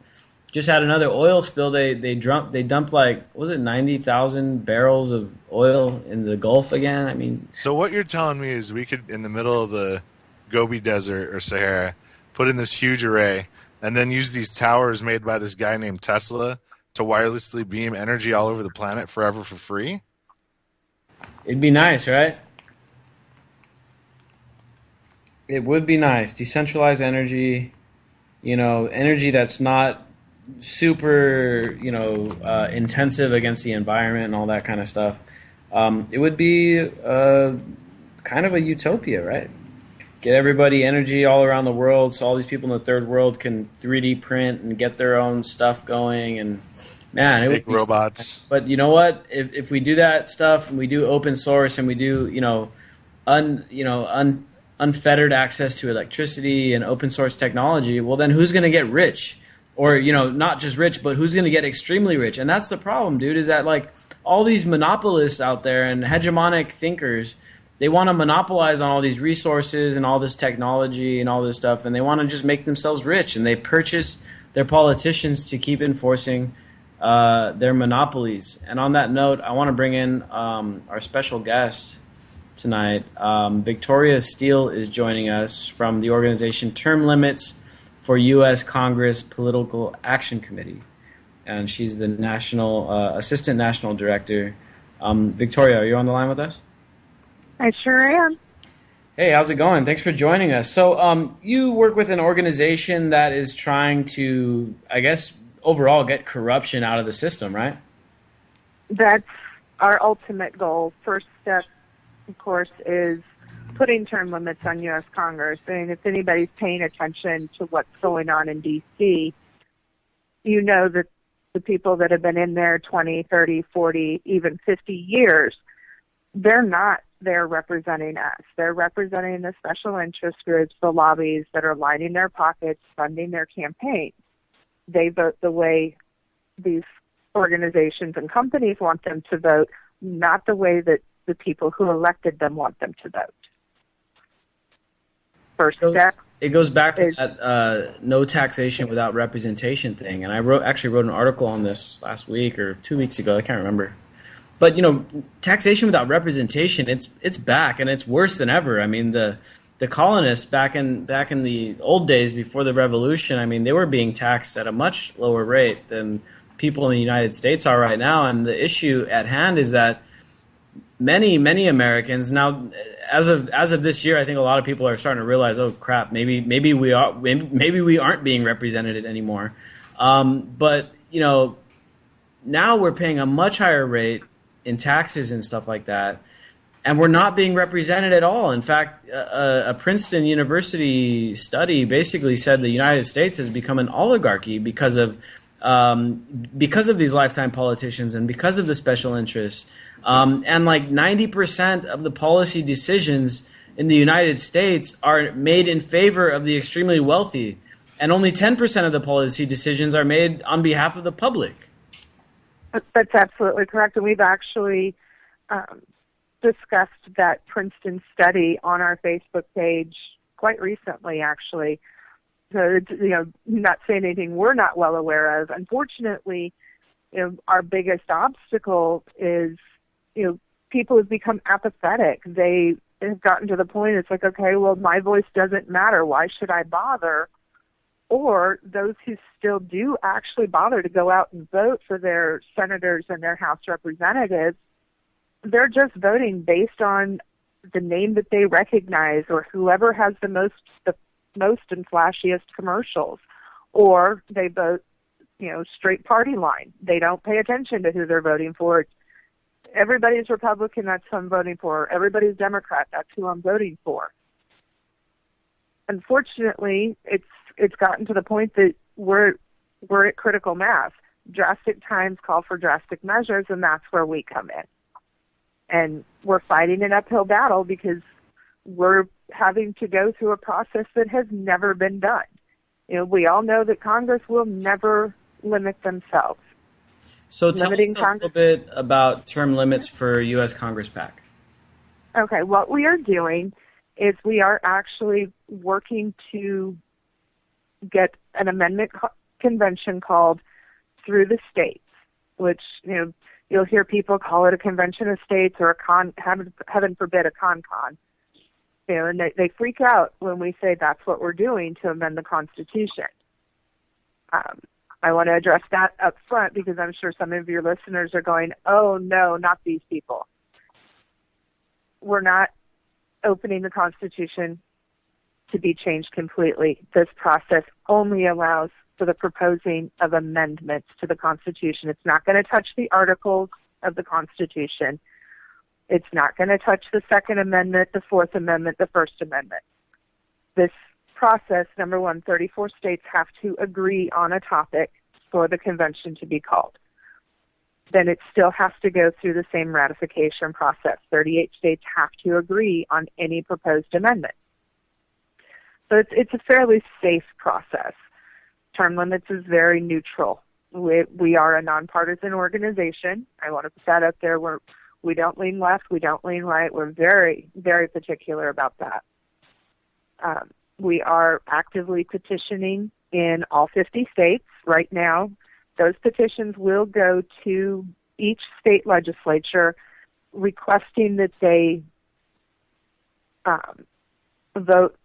just had another oil spill. They dumped like, what was it, 90,000 barrels of oil in the Gulf again? I mean, So what you're telling me is we could, in the middle of the Gobi Desert or Sahara, put in this huge array and then use these towers made by this guy named Tesla to wirelessly beam energy all over the planet forever for free? it'd be nice, right? It would be nice. Decentralized energy, energy that's not super, intensive against the environment and all that kind of stuff. It would be kind of a utopia, right? Get everybody energy all around the world, so all these people in the third world can 3D print and get their own stuff going. And man, it Make would be robots. But you know what? If we do that stuff and we do open source and we do unfettered access to electricity and open source technology, well then who's going to get rich? Or not just rich, but who's going to get extremely rich? And that's the problem, dude. Is that like all these monopolists out there and hegemonic thinkers, they want to monopolize on all these resources and all this technology and all this stuff, and they want to just make themselves rich, and they purchase their politicians to keep enforcing their monopolies. And on that note, I want to bring in our special guest tonight. Victoria Steele is joining us from the organization Term Limits for U.S. Congress Political Action Committee, and she's the assistant national director. Victoria, are you on the line with us? I sure am. Hey, how's it going? Thanks for joining us. So you work with an organization that is trying to, I guess, overall get corruption out of the system, right? That's our ultimate goal. First step, of course, is putting term limits on U.S. Congress. I mean, if anybody's paying attention to what's going on in D.C., you know that the people that have been in there 20, 30, 40, even 50 years, they're not there representing us. They're representing the special interest groups, the lobbies that are lining their pockets, funding their campaigns. They vote the way these organizations and companies want them to vote, not the way that the people who elected them want them to vote. First step. It goes back to that no taxation without representation thing. And I actually wrote an article on this last week or 2 weeks ago. I can't remember. But, taxation without representation, it's back, and it's worse than ever. I mean, the colonists back in the old days before the revolution, I mean, they were being taxed at a much lower rate than people in the United States are right now. And the issue at hand is that many Americans now, as of this year, I think a lot of people are starting to realize, oh crap, maybe we aren't being represented anymore. But now we're paying a much higher rate in taxes and stuff like that, and we're not being represented at all. In fact, a Princeton University study basically said the United States has become an oligarchy because of these lifetime politicians and because of the special interests. And like 90% of the policy decisions in the United States are made in favor of the extremely wealthy, and only 10% of the policy decisions are made on behalf of the public. That's absolutely correct. And we've actually discussed that Princeton study on our Facebook page quite recently, actually. So, not saying anything we're not well aware of. Unfortunately, our biggest obstacle is, people have become apathetic. They have gotten to the point it's like, okay, well, my voice doesn't matter. Why should I bother? Or those who still do actually bother to go out and vote for their senators and their House representatives, they're just voting based on the name that they recognize or whoever has the most and flashiest commercials. Or they vote, straight party line. They don't pay attention to who they're voting for. Everybody's Republican, that's who I'm voting for. Everybody's Democrat, that's who I'm voting for. Unfortunately, it's gotten to the point that we're at critical mass. Drastic times call for drastic measures, and that's where we come in. And we're fighting an uphill battle because we're having to go through a process that has never been done. We all know that Congress will never limit themselves. So tell us a little bit about term limits for U.S. Congress PAC. Okay, what we are doing is we are actually working to get an amendment convention called through the states, which, you'll hear people call it a convention of states or heaven forbid, a con-con. And they freak out when we say that's what we're doing to amend the Constitution. I want to address that up front because I'm sure some of your listeners are going, oh, no, not these people. We're not opening the Constitution to be changed completely. This process only allows for the proposing of amendments to the Constitution. It's not going to touch the articles of the Constitution. It's not going to touch the Second Amendment, the Fourth Amendment, the First Amendment. This process, number one, 34 states have to agree on a topic for the convention to be called. Then it still has to go through the same ratification process. 38 states have to agree on any proposed amendment. So it's a fairly safe process. Term limits is very neutral. We are a nonpartisan organization. I want to put that up there. We don't lean left. We don't lean right. We're very, very particular about that. We are actively petitioning in all 50 states right now. Those petitions will go to each state legislature requesting that they vote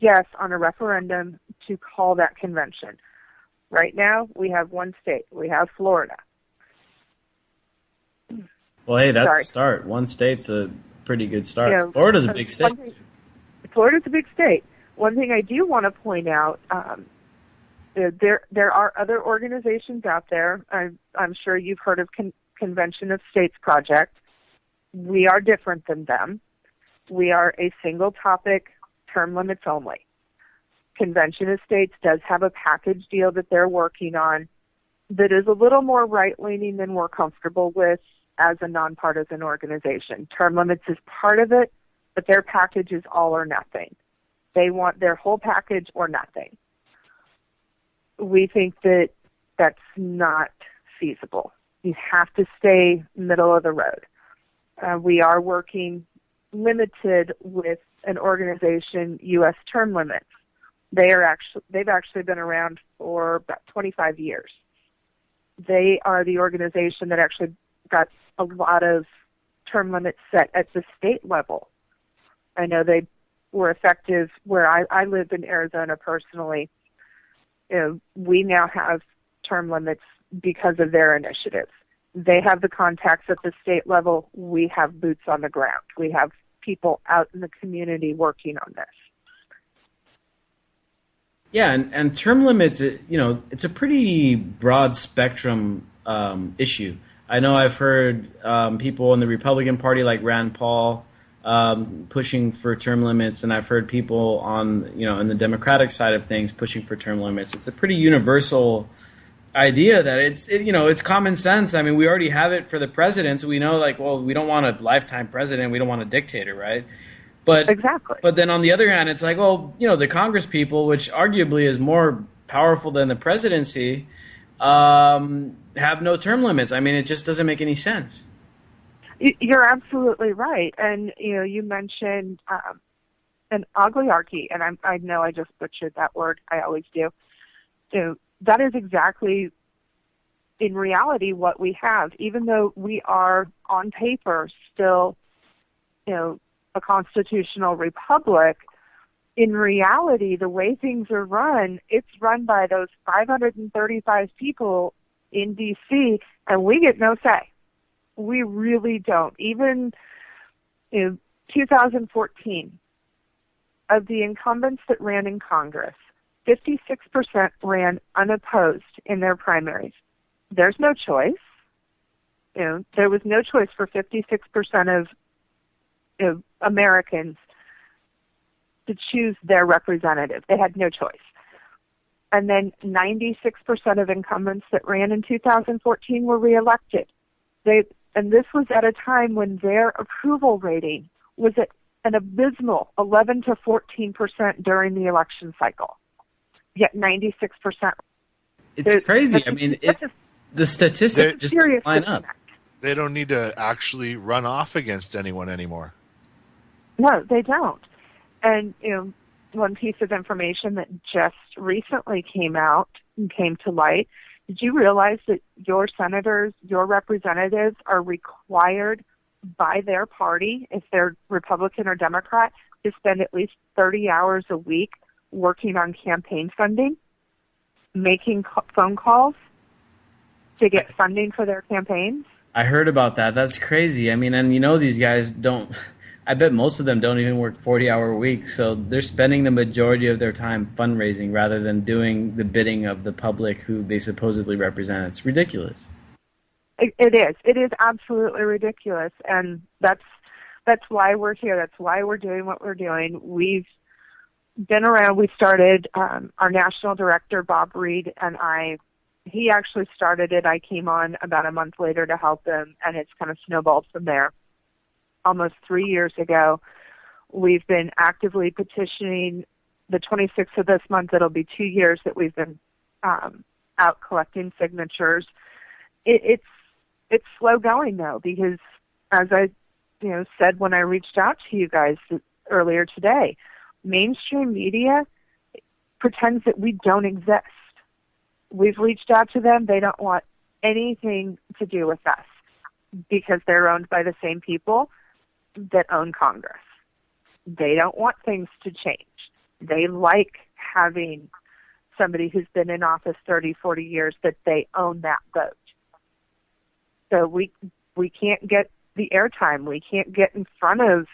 yes on a referendum to call that convention. Right now, we have one state. We have Florida. Well, hey, that's a start. One state's a pretty good start. Florida's a big state. Florida's a big state. One thing I do want to point out, there are other organizations out there. I'm sure you've heard of Convention of States Project. We are different than them. We are a single topic, term limits only. Convention of States does have a package deal that they're working on that is a little more right-leaning than we're comfortable with as a nonpartisan organization. Term limits is part of it, but their package is all or nothing. They want their whole package or nothing. We think that that's not feasible. You have to stay middle of the road. We are working limited with an organization, U.S. Term Limits. They've actually been around for about 25 years. They are the organization that actually got a lot of term limits set at the state level. I know they were effective where I live in Arizona personally. We now have term limits because of their initiatives. They have the contacts at the state level. We have boots on the ground. We have people out in the community working on this. Yeah, and term limits, it's a pretty broad spectrum issue. I know I've heard people in the Republican Party like Rand Paul pushing for term limits, and I've heard people on, in the Democratic side of things pushing for term limits. It's a pretty universal idea that it's common sense. I mean, we already have it for the presidents. We know, we don't want a lifetime president. We don't want a dictator, right? But exactly. But then on the other hand, it's like, the Congress people, which arguably is more powerful than the presidency, have no term limits. I mean, it just doesn't make any sense. You're absolutely right. And, you mentioned an oligarchy, and I know I just butchered that word. I always do. That is exactly, in reality, what we have. Even though we are, on paper, still, a constitutional republic, in reality, the way things are run, it's run by those 535 people in D.C., and we get no say. We really don't. Even in 2014, of the incumbents that ran in Congress, 56% ran unopposed in their primaries. There's no choice. There was no choice for 56% of Americans to choose their representative. They had no choice. And then 96% of incumbents that ran in 2014 were reelected. And this was at a time when their approval rating was at an abysmal 11 to 14% during the election cycle. Yet 96%. It's crazy. I mean, the statistics just don't line up. They don't need to actually run off against anyone anymore. No, they don't. And, one piece of information that just recently came out came to light. Did you realize that your senators, your representatives are required by their party, if they're Republican or Democrat, to spend at least 30 hours a week working on campaign funding, making phone calls to get funding for their campaigns? I heard about that. That's crazy. I mean, and these guys don't, I bet most of them don't even work 40-hour weeks, so they're spending the majority of their time fundraising rather than doing the bidding of the public who they supposedly represent. It's ridiculous. It is. It is absolutely ridiculous, and that's why we're here. That's why we're doing what we're doing. We've been around. We started, our national director, Bob Reed, and he actually started it. I came on about a month later to help him, and it's kind of snowballed from there. Almost 3 years ago, we've been actively petitioning. The 26th of this month, it'll be 2 years that we've been out collecting signatures. It's slow going, though, because as I said when I reached out to you guys earlier today, mainstream media pretends that we don't exist. We've reached out to them. They don't want anything to do with us because they're owned by the same people that own Congress. They don't want things to change. They like having somebody who's been in office 30, 40 years that they own that vote. So we can't get the airtime. We can't get in front of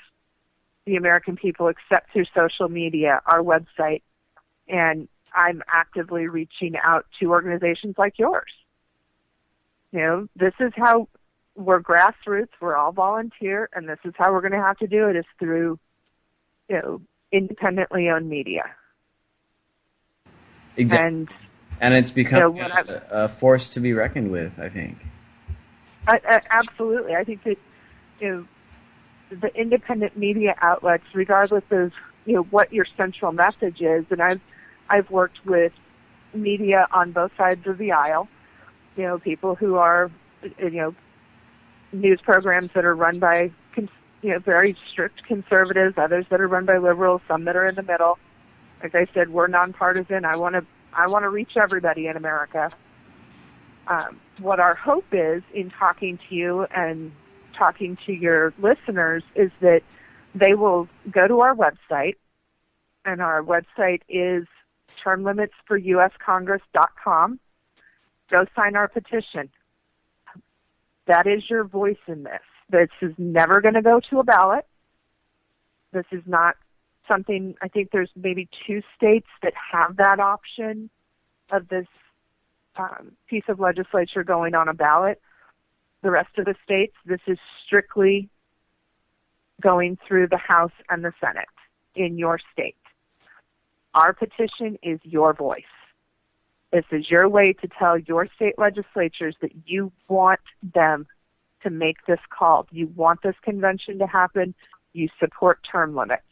the American people except through social media, our website, and I'm actively reaching out to organizations like yours. This is how we're grassroots. We're all volunteer, and this is how we're going to have to do it is through, independently owned media. Exactly. And it's become a force to be reckoned with, I think. Absolutely. I think that the independent media outlets, regardless of what your central message is, and I've worked with media on both sides of the aisle. People who are news programs that are run by very strict conservatives, others that are run by liberals, some that are in the middle. Like I said, we're nonpartisan. I want to reach everybody in America. What our hope is in talking to you and talking to your listeners is that they will go to our website, and our website is termlimitsforuscongress.com. Go sign our petition. That is your voice in this. This is never going to go to a ballot. This is not something, I think there's maybe 2 states that have that option of this piece of legislature going on a ballot. The rest of the states, this is strictly going through the House and the Senate in your state. Our petition is your voice. This is your way to tell your state legislatures that you want them to make this call. You want this convention to happen. You support term limits.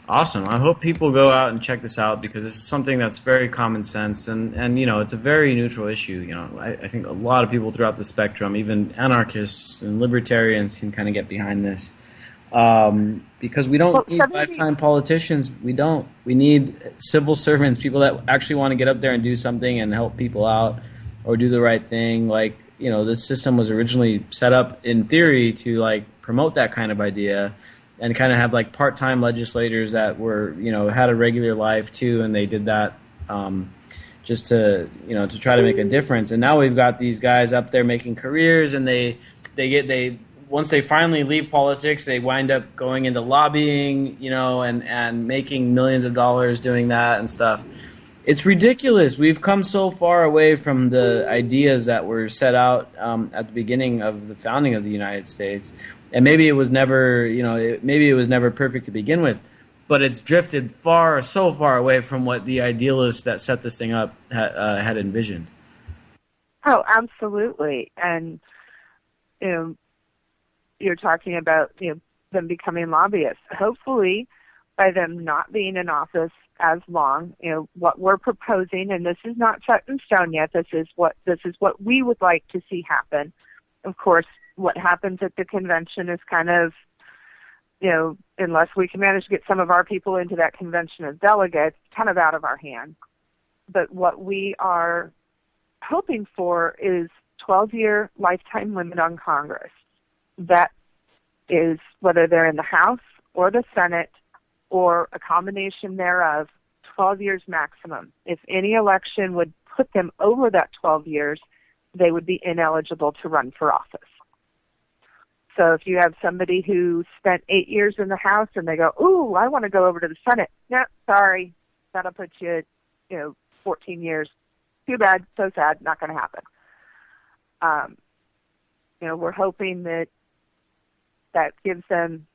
Awesome. I hope people go out and check this out because this is something that's very common sense and it's a very neutral issue. I think a lot of people throughout the spectrum, even anarchists and libertarians, can kind of get behind this. Because we don't need lifetime politicians. We don't. We need civil servants, people that actually want to get up there and do something and help people out or do the right thing. This system was originally set up in theory to promote that kind of idea and kind of have part-time legislators that were, had a regular life too, and they did that just to try to make a difference. And now we've got these guys up there making careers, and they once they finally leave politics, they wind up going into lobbying, and making millions of dollars doing that and stuff. It's ridiculous. We've come so far away from the ideas that were set out at the beginning of the founding of the United States. And maybe it was never, maybe it was never perfect to begin with, but it's drifted so far away from what the idealists that set this thing up had envisioned. Oh, absolutely. And, you're talking about them becoming lobbyists. Hopefully, by them not being in office as long, what we're proposing, and this is not set in stone yet. This is what we would like to see happen. Of course, what happens at the convention is kind of unless we can manage to get some of our people into that convention as delegates, kind of out of our hands. But what we are hoping for is 12-year lifetime limit on Congress. That is whether they're in the House or the Senate or a combination thereof, 12 years maximum. If any election would put them over that 12 years, they would be ineligible to run for office. So if you have somebody who spent 8 years in the House and they go, ooh, I want to go over to the Senate. No, sorry, that'll put you, 14 years. Too bad, so sad, not going to happen. We're hoping that gives them,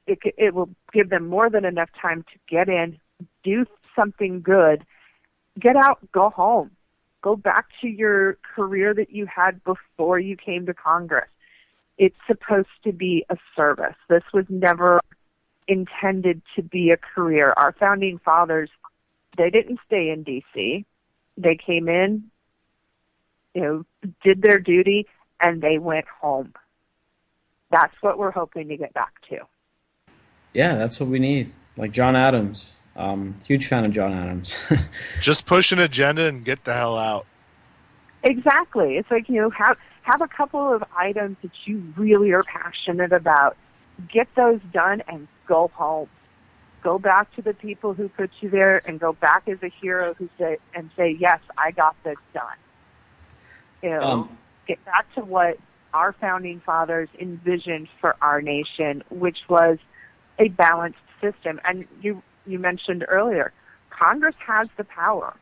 it will give them more than enough time to get in, do something good, get out, go home, go back to your career that you had before you came to Congress. It's supposed to be a service. This was never intended to be a career. Our founding fathers, they didn't stay in D.C. They came in, did their duty, and they went home. That's what we're hoping to get back to. Yeah, that's what we need. Like John Adams. Huge fan of John Adams. Just push an agenda and get the hell out. Exactly. It's like, have a couple of items that you really are passionate about. Get those done and go home. Go back to the people who put you there and go back as a hero say, yes, I got this done. Get back to what our founding fathers envisioned for our nation, which was a balanced system. And you mentioned earlier, Congress has the power.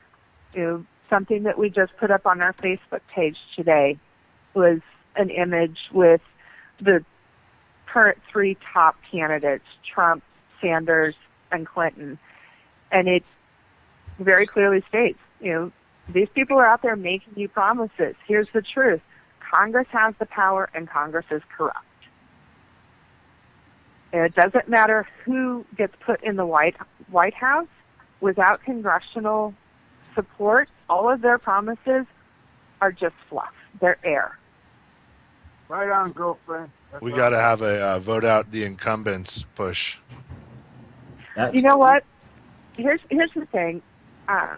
Something that we just put up on our Facebook page today was an image with the current 3 top candidates, Trump, Sanders, and Clinton. And it very clearly states, these people are out there making you promises. Here's the truth. Congress has the power and Congress is corrupt. And it doesn't matter who gets put in the White House. Without congressional support, all of their promises are just fluff. They're air. Right on, girlfriend. We got to have a vote out the incumbents push. You know what? Here's the thing. I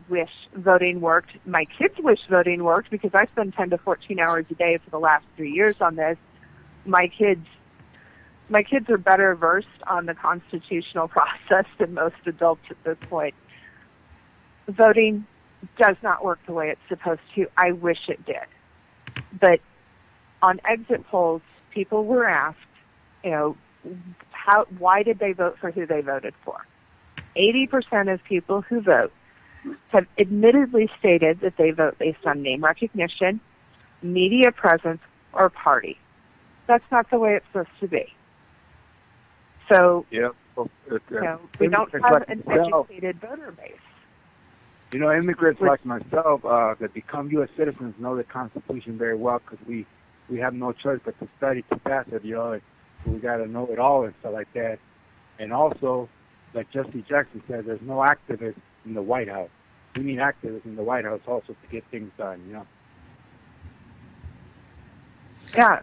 wish voting worked. My kids wish voting worked because I spend 10 to 14 hours a day for the last 3 years on this. My kids are better versed on the constitutional process than most adults at this point. Voting does not work the way it's supposed to. I wish it did. But on exit polls, people were asked, why did they vote for who they voted for? 80% of people who vote have admittedly stated that they vote based on name recognition, media presence, or party. That's not the way it's supposed to be. So, we don't have an educated voter base. Immigrants like myself that become U.S. citizens know the Constitution very well because we have no choice but to study to pass it. We got to know it all and stuff like that. And also, like Jesse Jackson said, there's no activists in the White House. We need activists in the White House also to get things done. Yeah,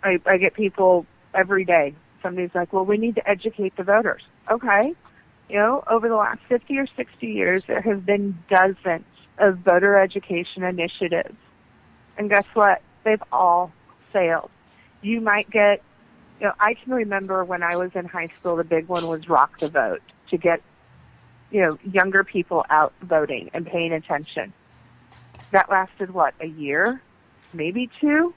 I get people every day. Somebody's like, well, we need to educate the voters. Okay. Over the last 50 or 60 years, there have been dozens of voter education initiatives. And guess what? They've all failed. You might get, I can remember when I was in high school, the big one was Rock the Vote to get, younger people out voting and paying attention. That lasted, a year? Maybe 2?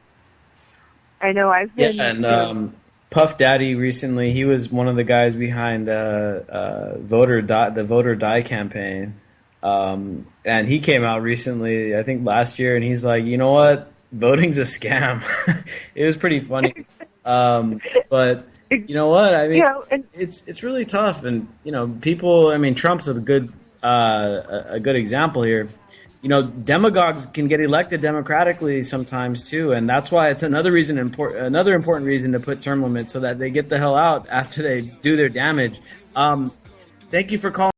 I know I've been... Yeah, and Puff Daddy recently, he was one of the guys behind the Voter Die campaign. And he came out recently, I think last year, and he's like, you know what? Voting's a scam. It was pretty funny. But you know what? I mean, it's really tough. And, people, Trump's a good example here. Demagogues can get elected democratically sometimes too, and that's why it's another important reason to put term limits so that they get the hell out after they do their damage. Thank you for calling.